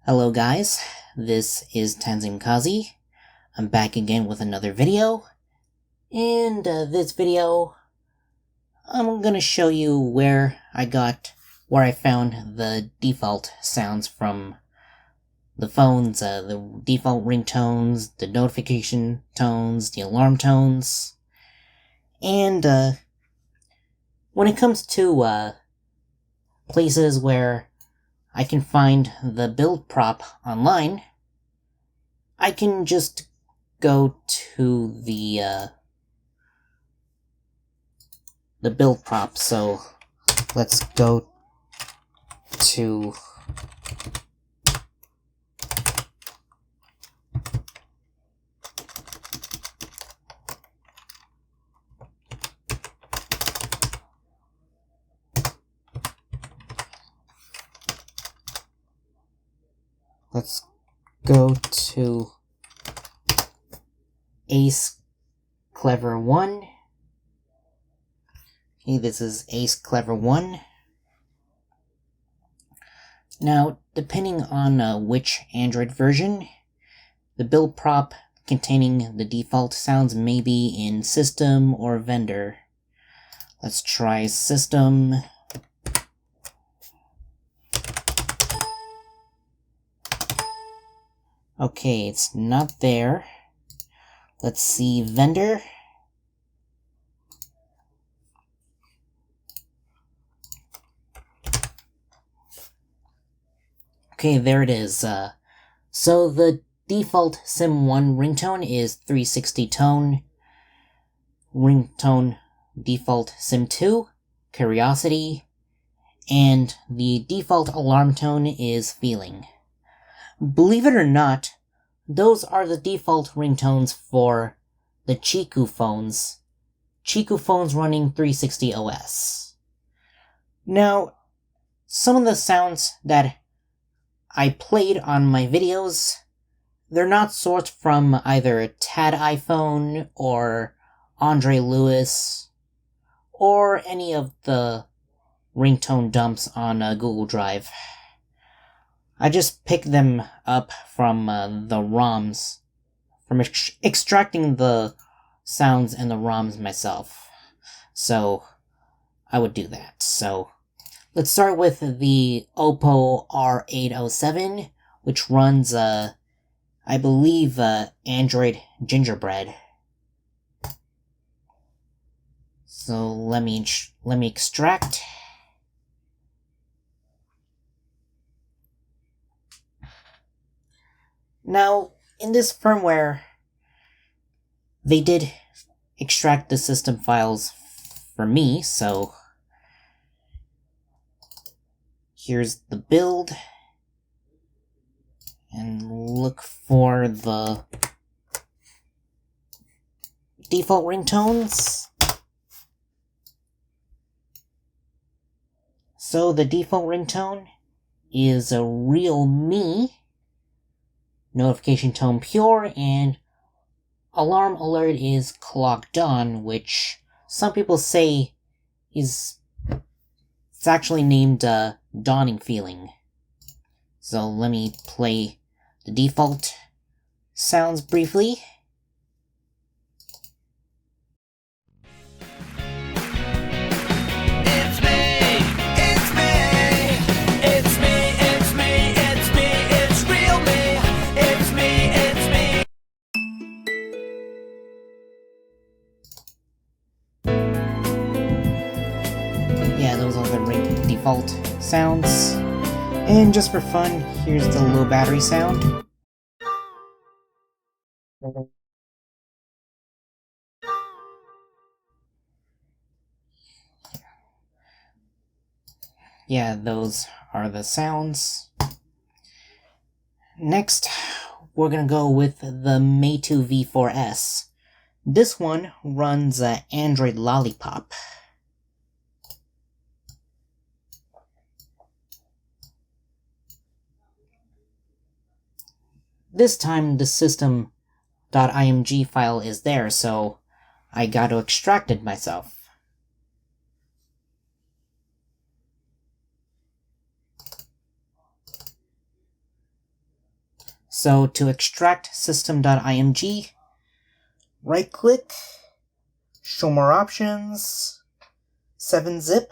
Hello guys, this is Tanzim Kazi. I'm back again with another video. In this video, I'm gonna show you where I found the default sounds from the phones, the default ringtones, the notification tones, the alarm tones. And when it comes to places where I can find the build prop online, I can just go to the build prop. So let's go to Ace Clever 1. Okay, this is Ace Clever 1. Now, depending on which Android version, the build prop containing the default sounds may be in System or Vendor. Let's try System. Okay, it's not there. Let's see Vendor. Okay, there it is. So the default Sim 1 ringtone is 360 tone. Ringtone default Sim 2, Curiosity. And the default alarm tone is Feeling. Believe it or not, those are the default ringtones for the Chiku phones. Chiku phones running 360 OS. Now, some of the sounds that I played on my videos, they're not sourced from either Tad iPhone or Andre Lewis or any of the ringtone dumps on Google Drive. I just picked them up from the ROMs, from extracting the sounds in the ROMs myself. So I would do that. So let's start with the Oppo R807, which runs, I believe, Android Gingerbread. So let me extract. Now, in this firmware, they did extract the system files for me, so here's the build, and look for the default ringtones. So the default ringtone is a Realme, notification tone pure, and alarm alert is Clock Dawn, which some people say it's actually named Dawning Feeling. So let me play the default sounds briefly. Yeah, those are the default sounds. And just for fun, here's the low battery sound. Yeah, those are the sounds. Next, we're gonna go with the Meitu V4S. This one runs Android Lollipop. This time the system.img file is there, so I got to extract it myself. So to extract system.img, right click, show more options, 7-zip,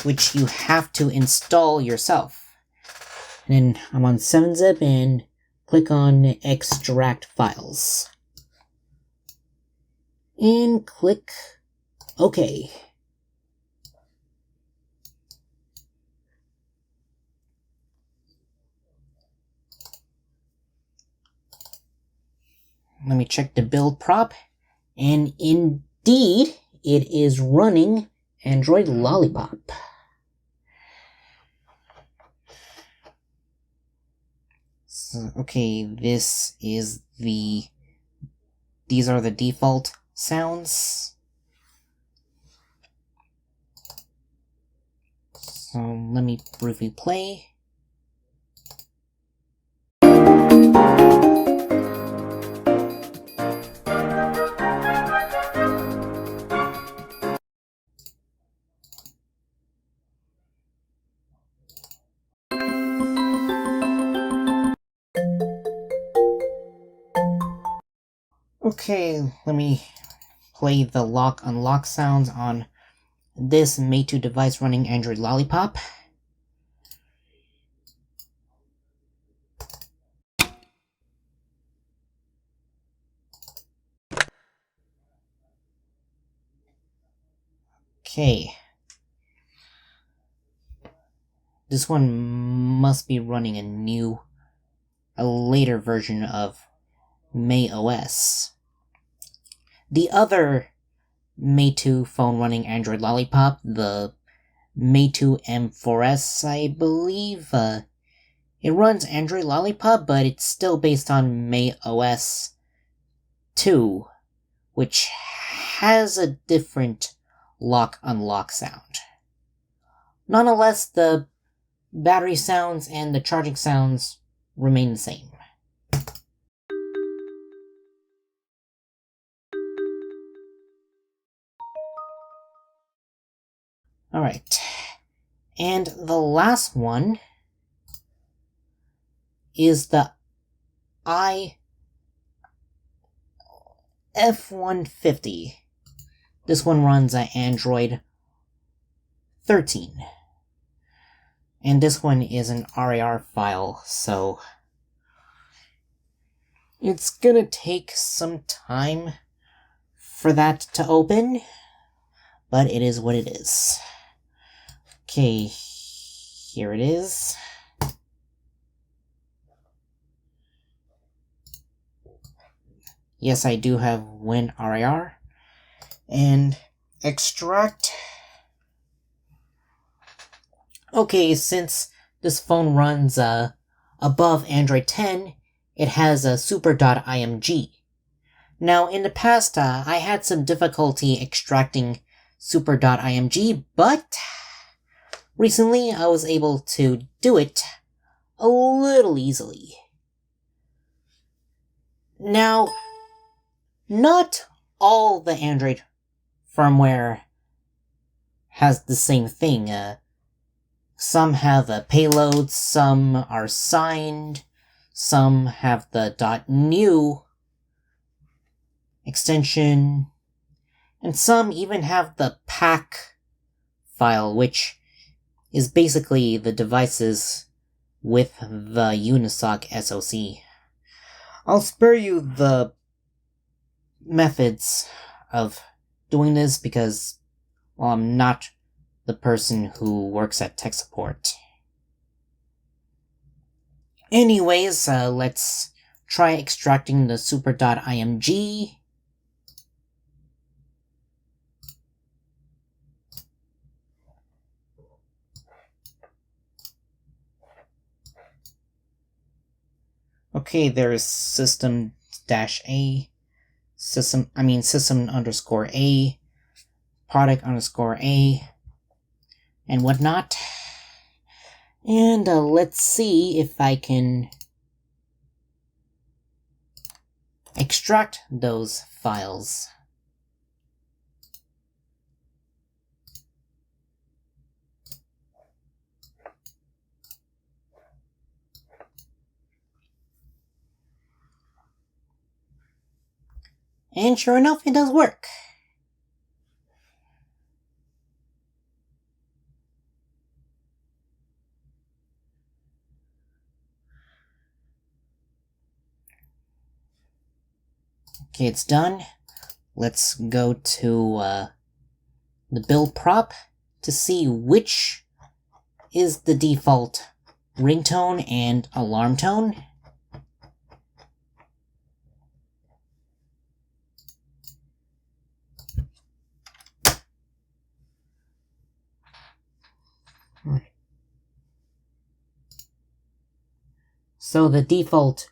which you have to install yourself. And then I'm on 7-zip and click on extract files. And click OK. Let me check the build prop, and indeed, it is running Android Lollipop. So, okay, these are the default sounds. So let me briefly play. Okay, let me play the lock-unlock sounds on this Mate2 device running Android Lollipop. Okay. This one must be running a later version of May OS. The other Mate2 phone running Android Lollipop, the Mate2 M4S, I believe, it runs Android Lollipop, but it's still based on May OS 2, which has a different lock-unlock sound. Nonetheless, the battery sounds and the charging sounds remain the same. Alright, and the last one is the F150. This one runs Android 13. And this one is an RAR file, so it's gonna take some time for that to open, but it is what it is. Okay, here it is. Yes, I do have WinRAR. And extract. Okay, since this phone runs above Android 10, it has a super.img. Now, in the past, I had some difficulty extracting super.img, but recently I was able to do it a little easily. Now, not all the Android firmware has the same thing. Some have payloads, some are signed, some have the .new extension, and some even have the pack file, which is basically the devices with the Unisoc SoC. I'll spare you the methods of doing this because, well, I'm not the person who works at tech support. Anyways, let's try extracting the super.img. Okay, there's system-a, system underscore a, product underscore a, and whatnot. And let's see if I can extract those files. And sure enough, it does work. Okay, it's done. Let's go to the build prop to see which is the default ringtone and alarm tone. So the default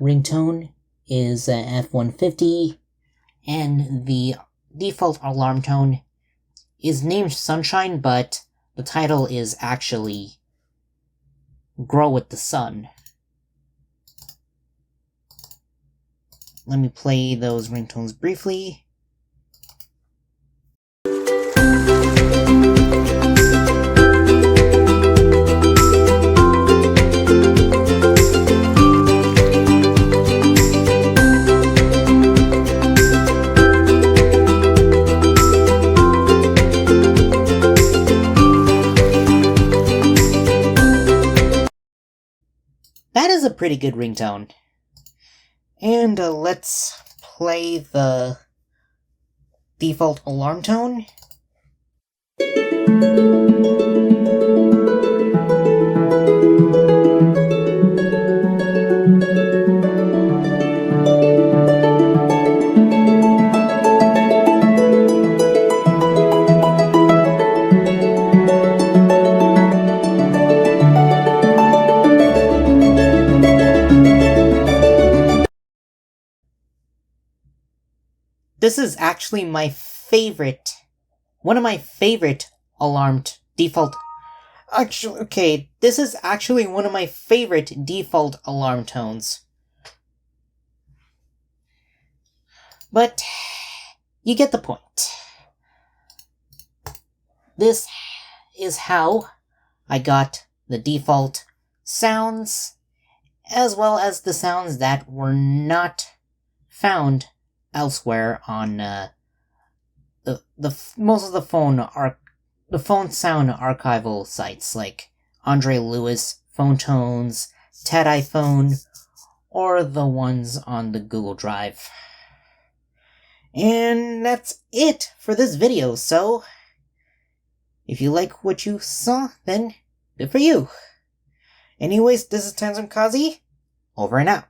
ringtone is F150, and the default alarm tone is named Sunshine, but the title is actually Grow with the Sun. Let me play those ringtones briefly. That is a pretty good ringtone. And let's play the default alarm tone. This is actually my favorite, one of my favorite default. Actually, okay, this is actually one of my favorite default alarm tones. But you get the point. This is how I got the default sounds, as well as the sounds that were not found elsewhere on most of the phone sound archival sites like Andre Lewis, Phone Tones, Ted iPhone, or the ones on the Google Drive. And that's it for this video, so if you like what you saw, then good for you. Anyways, this is Tanzum Kazi, over and out.